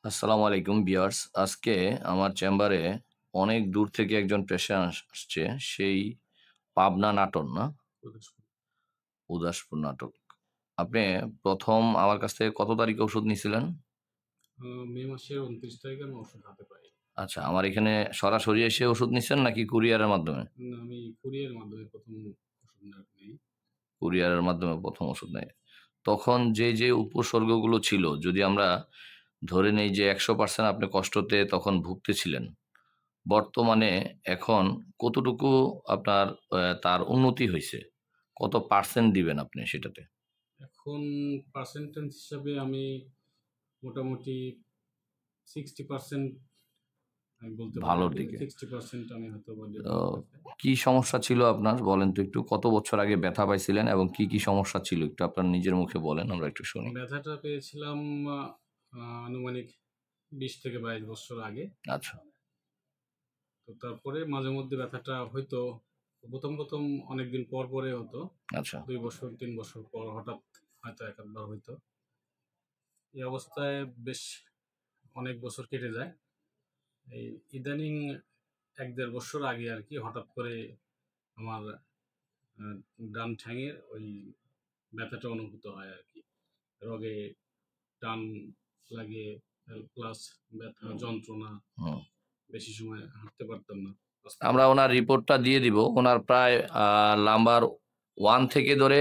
আসসালামু আলাইকুম ভিউয়ার্স। আজকে আমার চেম্বারে অনেক দূর থেকে একজন পেশেন্ট আসছে। সেই পাবনা নাটোর না? উদাসপুর নাটক। আপনি ১ম আমার কাছ থেকে কত তারিখে ওষুধ নিছিলেন? মে মাসের ২৯ তারিখে আমি ওষুধ হাতে পাই। আচ্ছা, আমার এখানে সরাসরি এসে ওষুধ নিছেন নাকি কুরিয়ারের মাধ্যমে? না, আমি কুরিয়ার মাধ্যমে ১ম ওষুধ নেই। কুরিয়ারের মাধ্যমে ১ম ওষুধ নেয়। তখন যে উপসর্গগুলো ছিল, যদি আমরা ধরে নেই যে ১০০% আপনি কষ্টতে তখন ভুগতেছিলেন। বর্তমানে এখন কতটুকু আপনার তার উন্নতি হইছে? কত পার্সেন্ট দিবেন আপনি সেটাতে? এখন পার্সেন্টেজ হিসাবে আমি মোটামুটি 60% আমি বলতে পারি ভালোর আরকি। দিকে। 60% আমি হয়তোবা তো ডেভেলপ হয়েছে। কি সমস্যা ছিল আপনার? বলেন তো একটু। কত বছর আগে ব্যথা পাইছিলেন এবং কি সমস্যা ছিল? একটু আপনার নিজের মুখে বলেন, আমরা একটু শুনি। ব্যথাটা পেয়েছিলাম আ আ আনুমানিক ২০ থেকে ২২ বছর আগে। আচ্ছা, তো তারপরে মাঝে মধ্যে ব্যথাটা হইতো। ১ম অনেকদিন পরে হতো। আচ্ছা। ২ বছর ৩ বছর পর হঠাৎ হয়তো ১ বার হইতো। এই অবস্থায় বেশ অনেক বছর কেটে যায়। এই ইদানিং ১-১.৫ বছর আগে আরকি হঠাৎ করে আমার আ ডান ঠ্যাঙের ওই ব্যথাটা অনুভূত হয় আরকি। রগে টান লাগে প্লাস ব্যথা, যন্ত্রণা, হুম। বেশি সময় হাঁটতে পারতাম না। আমরা হসপিটালে ওনার রিপোর্টটা দিয়ে দিব। ওনার প্রায় নাম্বার 1 থেকে ধরে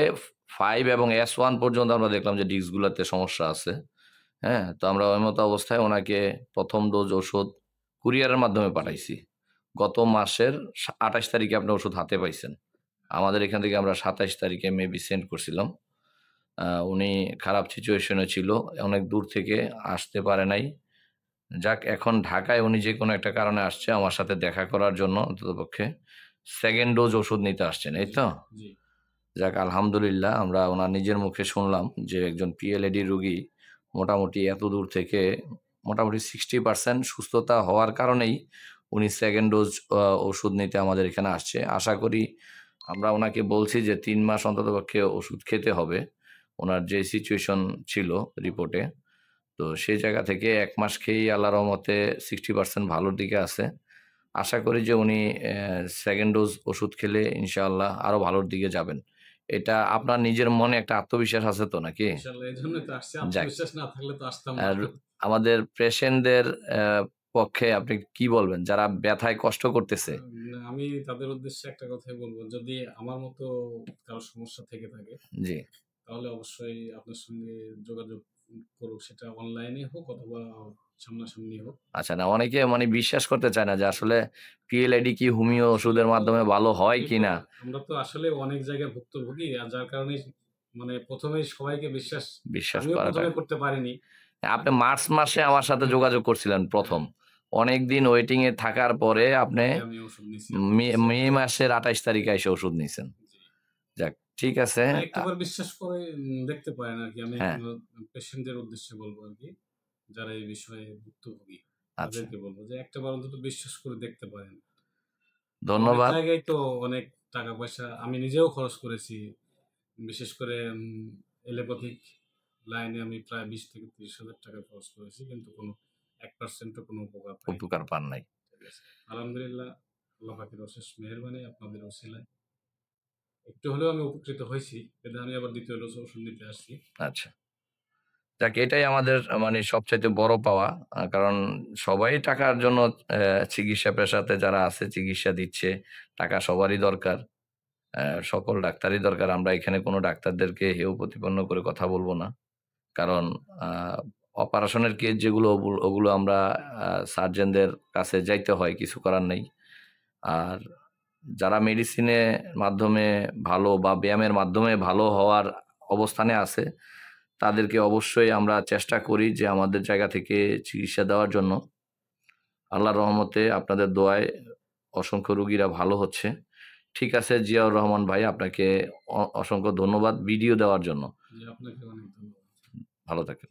5 এবং S1 পর্যন্ত আমরা দেখলাম যে ডিস্কগুলাতে সমস্যা আছে। হ্যাঁ? তো আমরা ওই মতো অবস্থায় ওনাকে ১ম ডোজ ওষুধ কুরিয়ারের মাধ্যমে জি, পাঠাইছি। গত মাসের ২৮ তারিখে আপনি ওষুধ হাতে পাইছেন। আমাদের এখান থেকে আমরা ২৭ তারিখে মেবি সেন্ড করছিলাম। উনি খারাপ সিচুয়েশন এ ছিল। অনেক দূর থেকে আসতে পারে নাই। যাক, এখন ঢাকায় উনি যেকোনো একটা কারণে আসছে আমার সাথে দেখা করার জন্য অন্ততপক্ষে। 2nd ডোজ ওষুধ নিতে আসছেন, এই জি, তো? জি। যাক, আলহামদুলিল্লাহ, আমরা ওনার নিজের মুখে শুনলাম যে একজন PLAD রোগী মোটামুটি এত দূর থেকে মোটামুটি 60% সুস্থতা হওয়ার কারণেই উনি 2nd ডোজ ওষুধ নিতে আমাদের এখানে আসছে। আশা করি, আমরা ওনাকে বলছি যে ৩ মাস অন্ততপক্ষে ওষুধ খেতে হবে। ওনার যে সিচুয়েশন ছিল রিপোর্টে। তো সেই জায়গা থেকে ১ মাস খেয়েই আল্লাহর রহমতে 60% ভালোর দিকে আছে। আশা করি যে উনি 2nd ডোজ ওষুধ খেলে ইনশাআল্লাহ আরো ভালোর দিকে যাবেন। এটা আপনার নিজের মনে একটা আত্মবিশ্বাস আছে তো নাকি? ইনশাআল্লাহ এজন্যই তো আসছি। যাক, আত্মবিশ্বাস না থাকলে তো আসতাম না। আর আমাদের পেশেন্টদের পক্ষে আপনি কি বলবেন? যারা ব্যথায় কষ্ট করতেছে? আমি তাদের উদ্দেশ্যে একটা কথাই বলব। যদি আমার মতো কারো সমস্যা থেকে থাকে জি। তাহলে অবশ্যই আপনার সঙ্গে যোগাযোগ করুক। সেটা অনলাইনে হোক অথবা সামনাসামনি হোক। আচ্ছা, না, অনেকে মানে বিশ্বাস করতে চায় না যে আসলে PLAD কি হোমিও আসলে ওষুধের তো মাধ্যমে ভালো হয় এই তো কিনা? আমরা তো আসলে অনেক জায়গায় ভুক্তভোগী। আর যার কারণেই মানে ১ম এই সবাইকে বিশ্বাস বিশ্বাস আমিও ১ম করাটা। এ করতে পারিনি। আপনি মার্চ মাসে আমার সাথে যোগাযোগ করছিলেন ১ম। হ্যাঁ, অনেকদিন ওয়েটিং এ থাকার পরে আপনি তারপরে আমি ওষুধ নিছি আপনার কাছে। মে মাসের ২৮ তারিখে এসে ওষুধ নিছেন। জি। যাক, ঠিক আছে। তাই একটাবার বিশ্বাস করে দেখতে পারেন আরকি। আমি হ্যাঁ, পেশেন্টদের উদ্দেশ্যে বলব আরকি। যারা এই বিষয়ে ভুক্তভোগী আচ্ছা। তাদেরকে বলব যে একটাবার অন্তত বিশ্বাস করে দেখতে পারেন। অনেক ধন্যবাদ। জায়গায় তো অনেক টাকা-পয়সা আমি নিজেও খরচ করেছি। বিশেষ করে এলোপ্যাথিক লাইনে আমি প্রায় ২০ থেকে ৩০,০০০ টাকা খরচ করেছি। কিন্তু কোনো ১% ও কোনো উপকার পাইনি। উপকার পান নাই। ঠিক আছে? আলহামদুলিল্লাহ আল্লাহ পাকের অশেষ মেহেরবানি আপনাদের ওসিলায় একটু হলেও আমি উপকৃত হইছি। এতে আমি আবার ২য় ডোজ ওষুধ নিতে আসছি। আচ্ছা। যাক, এটাই আমাদের মানে সবচাইতে বড় পাওয়া। কারণ সবাই টাকার জন্য চিকিৎসা পেশাতে যারা আছে চিকিৎসা দিচ্ছে। টাকা সবারই দরকার। সকল ডাক্তারই দরকার। আমরা এখানে কোনো ডাক্তারদেরকে হেয় প্রতিপন্ন করে কথা বলব না। কারণ আ অপারেশনের কেস যেগুলো ওগুলো আমরা সার্জেনদের কাছে যাইতে হয়, কিছু করার নেই। আর যারা মেডিসিনের মাধ্যমে ভালো বা ব্যায়ামের মাধ্যমে ভালো হওয়ার অবস্থানে আছে, তাদেরকে অবশ্যই আমরা চেষ্টা করি যে আমাদের জায়গা থেকে চিকিৎসা দেওয়ার জন্য। আল্লাহর রহমতে আপনাদের দোয়ায় অসংখ্য রোগীরা ভালো হচ্ছে। ঠিক আছে জিয়াউর রহমান ভাই, আপনাকে অসংখ্য ধন্যবাদ ভিডিও দেওয়ার জন্য। জি, আপনাকে অনেক ধন্যবাদ। ভালো থাকেন।